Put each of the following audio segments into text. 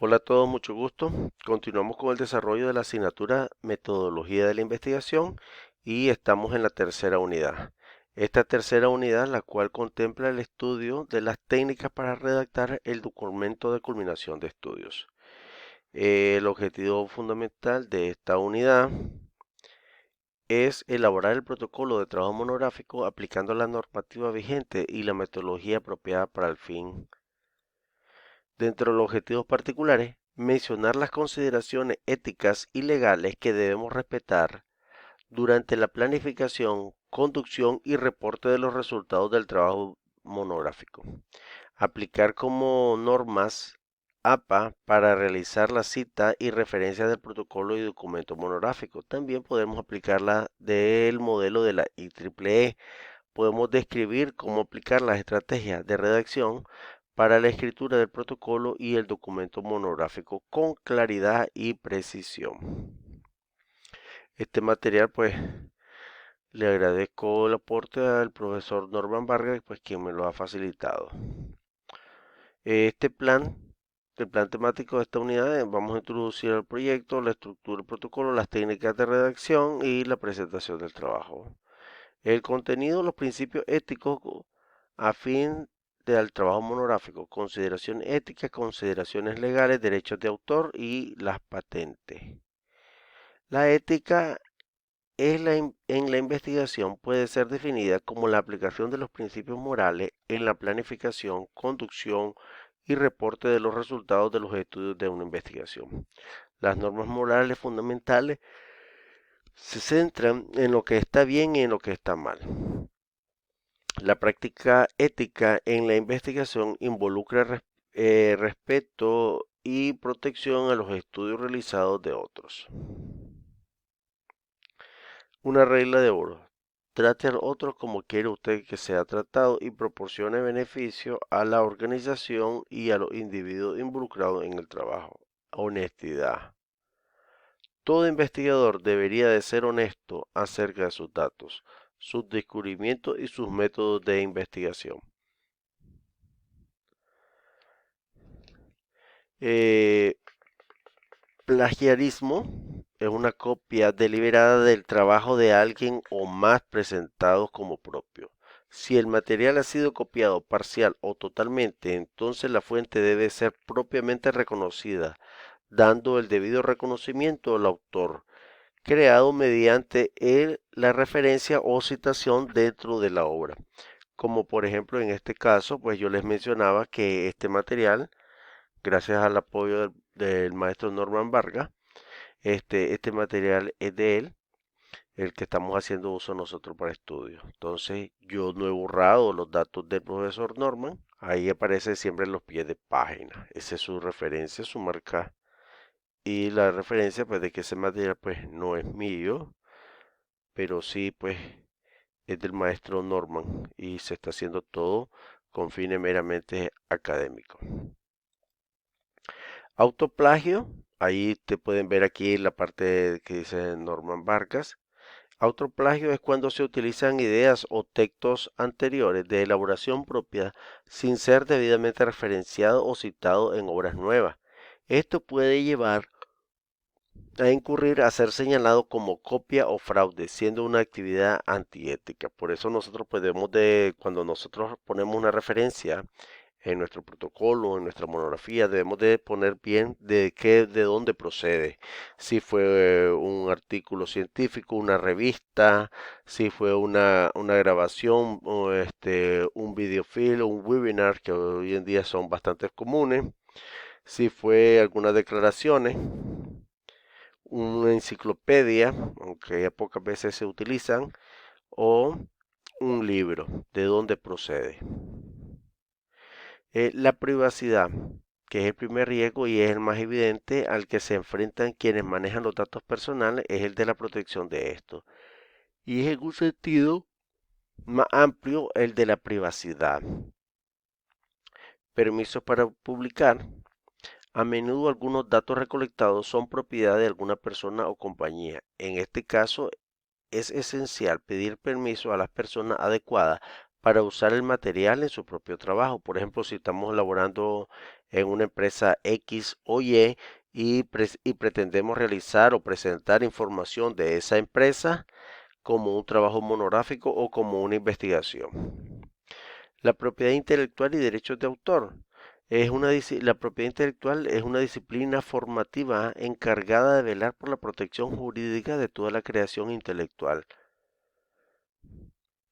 Hola a todos, mucho gusto. Continuamos con el desarrollo de la asignatura Metodología de la Investigación y estamos en la tercera unidad. Esta tercera unidad, la cual contempla el estudio de las técnicas para redactar el documento de culminación de estudios. El objetivo fundamental de esta unidad es elaborar el protocolo de trabajo monográfico aplicando la normativa vigente y la metodología apropiada para el fin. Dentro de los objetivos particulares, mencionar las consideraciones éticas y legales que debemos respetar durante la planificación, conducción y reporte de los resultados del trabajo monográfico. Aplicar como normas APA para realizar la cita y referencia del protocolo y documento monográfico. También podemos aplicarla del modelo de la IEEE. Podemos describir cómo aplicar las estrategias de redacción para la escritura del protocolo y el documento monográfico con claridad y precisión. Este material, pues, le agradezco el aporte al profesor Norman Vargas, pues, quien me lo ha facilitado. Este plan, el plan temático de esta unidad, vamos a introducir el proyecto, la estructura del protocolo, las técnicas de redacción y la presentación del trabajo. El contenido, los principios éticos a fin del trabajo monográfico, consideraciones éticas, consideraciones legales, derechos de autor y las patentes. La ética en la investigación puede ser definida como la aplicación de los principios morales en la planificación, conducción y reporte de los resultados de los estudios de una investigación. Las normas morales fundamentales se centran en lo que está bien y en lo que está mal. La práctica ética en la investigación involucra respeto y protección a los estudios realizados de otros. Una regla de oro. Trate al otro como quiere usted que sea tratado y proporcione beneficio a la organización y a los individuos involucrados en el trabajo. Honestidad. Todo investigador debería de ser honesto acerca de sus datos, sus descubrimientos y sus métodos de investigación. Eh, Plagiarismo es una copia deliberada del trabajo de alguien o más presentados como propio. Si el material ha sido copiado parcial o totalmente, entonces la fuente debe ser propiamente reconocida, dando el debido reconocimiento al autor, creado mediante la referencia o citación dentro de la obra. Como por ejemplo en este caso, pues yo les mencionaba que este material, gracias al apoyo del maestro Norman Vargas, este material es de él, el que estamos haciendo uso nosotros para estudio. Entonces, yo no he borrado los datos del profesor Norman, ahí aparece siempre en los pies de página. Esa es su referencia, su marca y la referencia pues de que ese material pues no es mío, pero sí pues es del maestro Norman y se está haciendo todo con fines meramente académicos. Autoplagio, ahí te pueden ver aquí la parte que dice Norman Vargas. Autoplagio es cuando se utilizan ideas o textos anteriores de elaboración propia sin ser debidamente referenciado o citado en obras nuevas. Esto puede llevar a incurrir a ser señalado como copia o fraude, siendo una actividad antiética. Por eso nosotros podemos cuando nosotros ponemos una referencia en nuestro protocolo, en nuestra monografía, debemos de poner bien de dónde procede. Si fue un artículo científico, una revista, si fue una grabación, o un videofilm, un webinar, que hoy en día son bastante comunes, si fue algunas declaraciones, una enciclopedia, aunque ya pocas veces se utilizan, o un libro, de dónde procede. La privacidad, que es el primer riesgo y es el más evidente al que se enfrentan quienes manejan los datos personales, es el de la protección de estos. Y es en un sentido más amplio el de la privacidad. Permisos para publicar. A menudo algunos datos recolectados son propiedad de alguna persona o compañía. En este caso es esencial pedir permiso a las personas adecuadas para usar el material en su propio trabajo. Por ejemplo, si estamos elaborando en una empresa X o y pretendemos realizar o presentar información de esa empresa como un trabajo monográfico o como una investigación. La propiedad intelectual y derechos de autor. La propiedad intelectual es una disciplina formativa encargada de velar por la protección jurídica de toda la creación intelectual.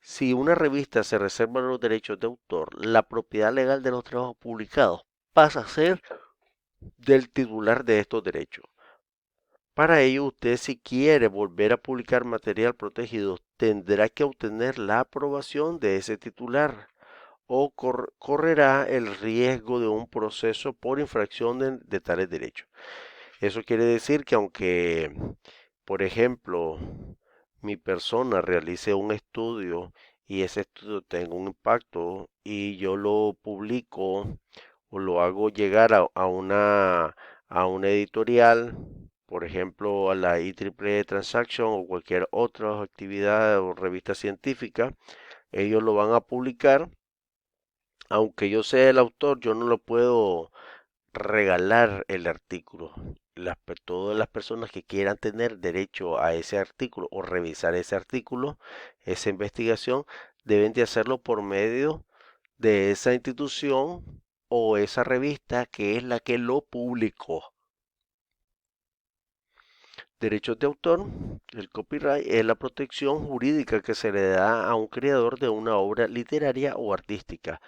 Si una revista se reserva los derechos de autor, la propiedad legal de los trabajos publicados pasa a ser del titular de estos derechos. Para ello, usted si quiere volver a publicar material protegido, tendrá que obtener la aprobación de ese titular o correrá el riesgo de un proceso por infracción de tales derechos. Eso quiere decir que aunque, por ejemplo, mi persona realice un estudio y ese estudio tenga un impacto y yo lo publico o lo hago llegar a una editorial, por ejemplo, a la IEEE Transaction o cualquier otra actividad o revista científica, ellos lo van a publicar. Aunque yo sea el autor, yo no lo puedo regalar el artículo. Todas las personas que quieran tener derecho a ese artículo o revisar ese artículo, esa investigación, deben de hacerlo por medio de esa institución o esa revista que es la que lo publicó. Derechos de autor, el copyright es la protección jurídica que se le da a un creador de una obra literaria o artística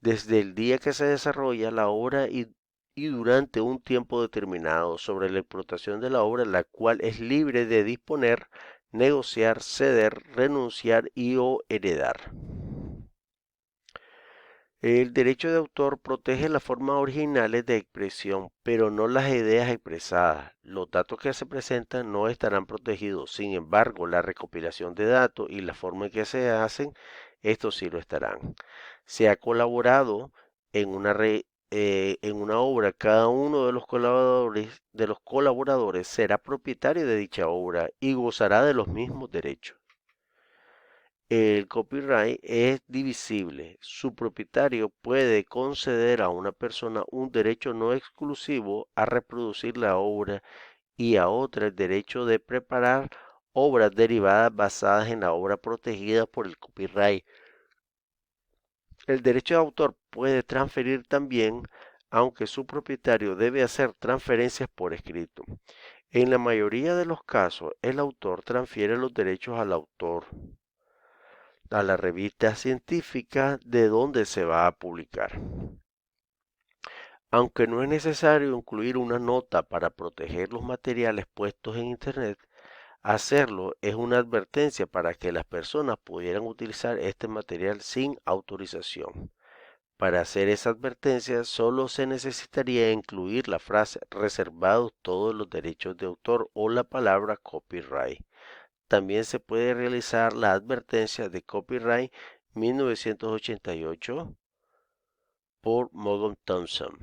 desde el día que se desarrolla la obra y durante un tiempo determinado sobre la explotación de la obra, la cual es libre de disponer, negociar, ceder, renunciar y o heredar. El derecho de autor protege las formas originales de expresión, pero no las ideas expresadas. Los datos que se presentan no estarán protegidos. Sin embargo, la recopilación de datos y la forma en que se hacen, estos sí lo estarán. Se ha colaborado en una obra, cada uno de los colaboradores será propietario de dicha obra y gozará de los mismos derechos. El copyright es divisible. Su propietario puede conceder a una persona un derecho no exclusivo a reproducir la obra y a otra el derecho de preparar obras derivadas basadas en la obra protegida por el copyright. El derecho de autor puede transferir también, aunque su propietario debe hacer transferencias por escrito. En la mayoría de los casos, el autor transfiere los derechos al autor, a la revista científica de donde se va a publicar. Aunque no es necesario incluir una nota para proteger los materiales puestos en Internet, hacerlo es una advertencia para que las personas pudieran utilizar este material sin autorización. Para hacer esa advertencia solo se necesitaría incluir la frase reservados todos los derechos de autor o la palabra copyright. También se puede realizar la advertencia de copyright 1988 por Morgan Thompson.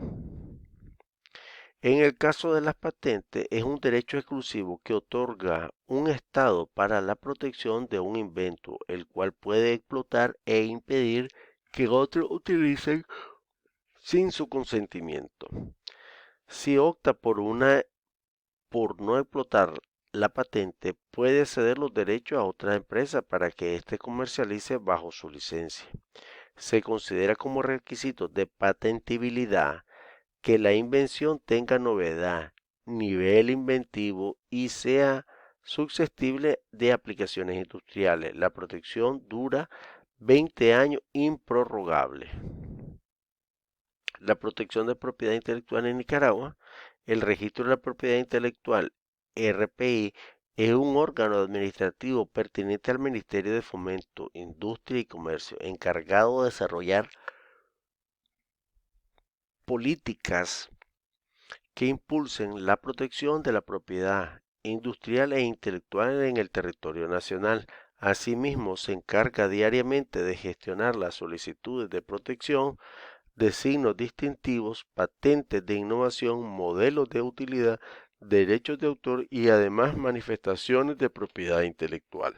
En el caso de las patentes, es un derecho exclusivo que otorga un Estado para la protección de un invento, el cual puede explotar e impedir que otros utilicen sin su consentimiento. Si opta por no explotar la patente, puede ceder los derechos a otra empresa para que éste comercialice bajo su licencia. Se considera como requisito de patentibilidad que la invención tenga novedad, nivel inventivo y sea susceptible de aplicaciones industriales. La protección dura 20 años improrrogable. La protección de propiedad intelectual en Nicaragua. El registro de la propiedad intelectual, RPI, es un órgano administrativo pertenente al Ministerio de Fomento, Industria y Comercio, encargado de desarrollar políticas que impulsen la protección de la propiedad industrial e intelectual en el territorio nacional. Asimismo, se encarga diariamente de gestionar las solicitudes de protección de signos distintivos, patentes de innovación, modelos de utilidad, derechos de autor y además manifestaciones de propiedad intelectual.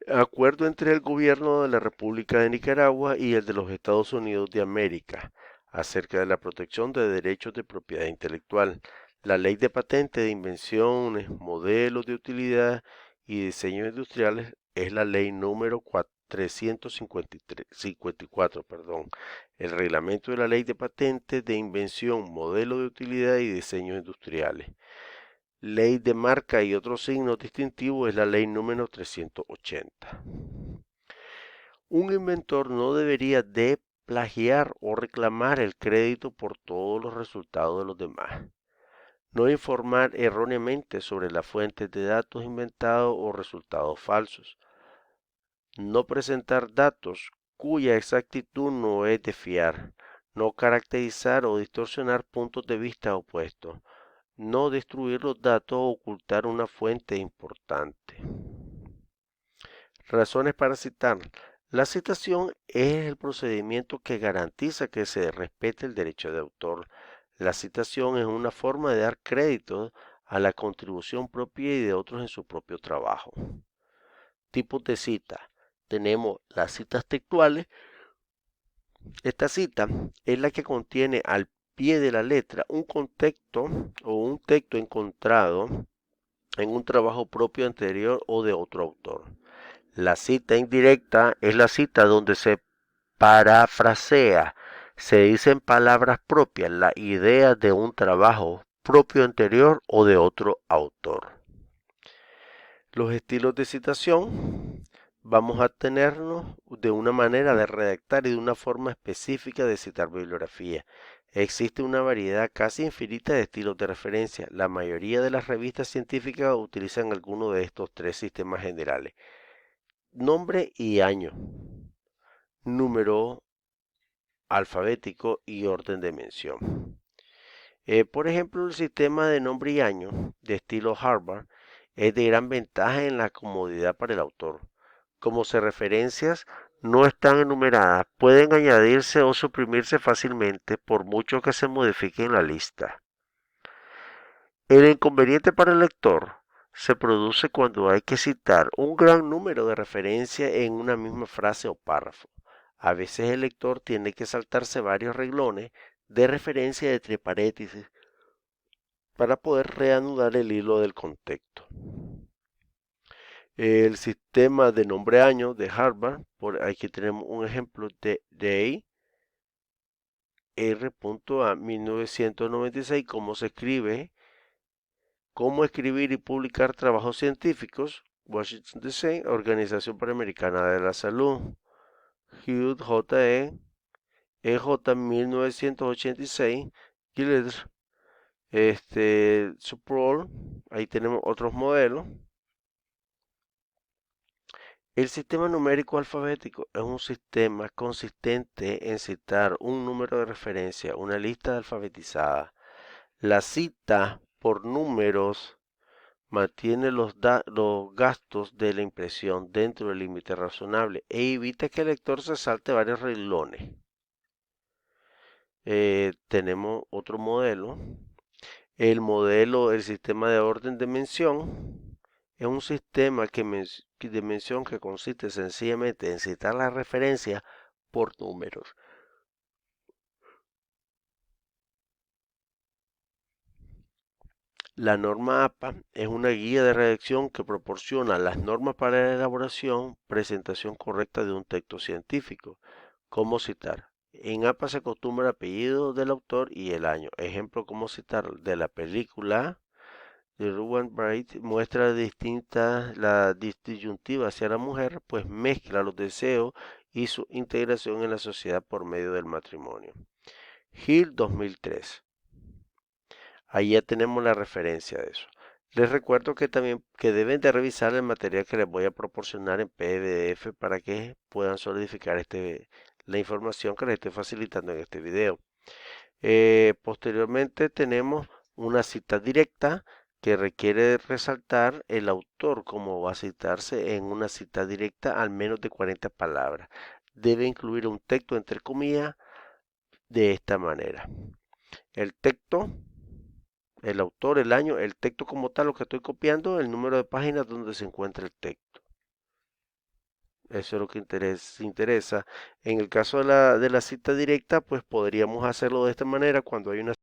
Acuerdo entre el gobierno de la República de Nicaragua y el de los Estados Unidos de América. acerca de la protección de derechos de propiedad intelectual. La ley de patentes de invenciones, modelos de utilidad y diseños industriales es la ley número 354, perdón. El reglamento de la ley de patentes de invención, modelo de utilidad y diseños industriales. Ley de marca y otros signos distintivos es la ley número 380. Un inventor no debería de plagiar o reclamar el crédito por todos los resultados de los demás. No informar erróneamente sobre las fuentes de datos inventados o resultados falsos. No presentar datos cuya exactitud no es de fiar. No caracterizar o distorsionar puntos de vista opuestos. No destruir los datos o ocultar una fuente importante. Razones para citar. La citación es el procedimiento que garantiza que se respete el derecho de autor. La citación es una forma de dar crédito a la contribución propia y de otros en su propio trabajo. Tipos de cita. Tenemos las citas textuales. Esta cita es la que contiene al pie de la letra un contexto o un texto encontrado en un trabajo propio anterior o de otro autor. La cita indirecta es la cita donde se parafrasea, se dicen palabras propias, la idea de un trabajo propio anterior o de otro autor. Los estilos de citación. Vamos a tenernos de una manera de redactar y de una forma específica de citar bibliografía. Existe una variedad casi infinita de estilos de referencia. La mayoría de las revistas científicas utilizan alguno de estos tres sistemas generales. Nombre y año. Número alfabético y orden de mención. Por ejemplo, el sistema de nombre y año de estilo Harvard es de gran ventaja en la comodidad para el autor. Como se referencias no están enumeradas, pueden añadirse o suprimirse fácilmente por mucho que se modifique en la lista. El inconveniente para el lector se produce cuando hay que citar un gran número de referencias en una misma frase o párrafo. A veces el lector tiene que saltarse varios renglones de referencia entre paréntesis para poder reanudar el hilo del contexto. El sistema de nombre-año de Harvard, por aquí tenemos un ejemplo de Day R.A. 1996, cómo se escribe, cómo escribir y publicar trabajos científicos, Washington D.C., Organización Panamericana de la Salud, Hugh J.E., EJ 1986, Gillette, Suprol, ahí tenemos otros modelos. El sistema numérico alfabético es un sistema consistente en citar un número de referencia, una lista alfabetizada. La cita por números mantiene los gastos de la impresión dentro del límite razonable e evita que el lector se salte varios renglones. Tenemos otro modelo. El sistema de orden de mención es un sistema de mención que consiste sencillamente en citar la referencia por números. La norma APA es una guía de redacción que proporciona las normas para la elaboración, presentación correcta de un texto científico. ¿Cómo citar? En APA se acostumbra el apellido del autor y el año. Ejemplo, cómo citar de la película de Ruben Bright muestra la disyuntiva hacia la mujer, pues mezcla los deseos y su integración en la sociedad por medio del matrimonio. Hill 2003. Ahí ya tenemos la referencia de eso. Les recuerdo que también que deben de revisar el material que les voy a proporcionar en PDF para que puedan solidificar la información que les estoy facilitando en este video. Posteriormente tenemos una cita directa que requiere resaltar el autor como va a citarse en una cita directa al menos de 40 palabras. Debe incluir un texto entre comillas de esta manera. El texto, el autor, el año, el texto como tal, lo que estoy copiando, el número de páginas donde se encuentra el texto. Eso es lo que interesa. En el caso de la cita directa, pues podríamos hacerlo de esta manera. Cuando hay una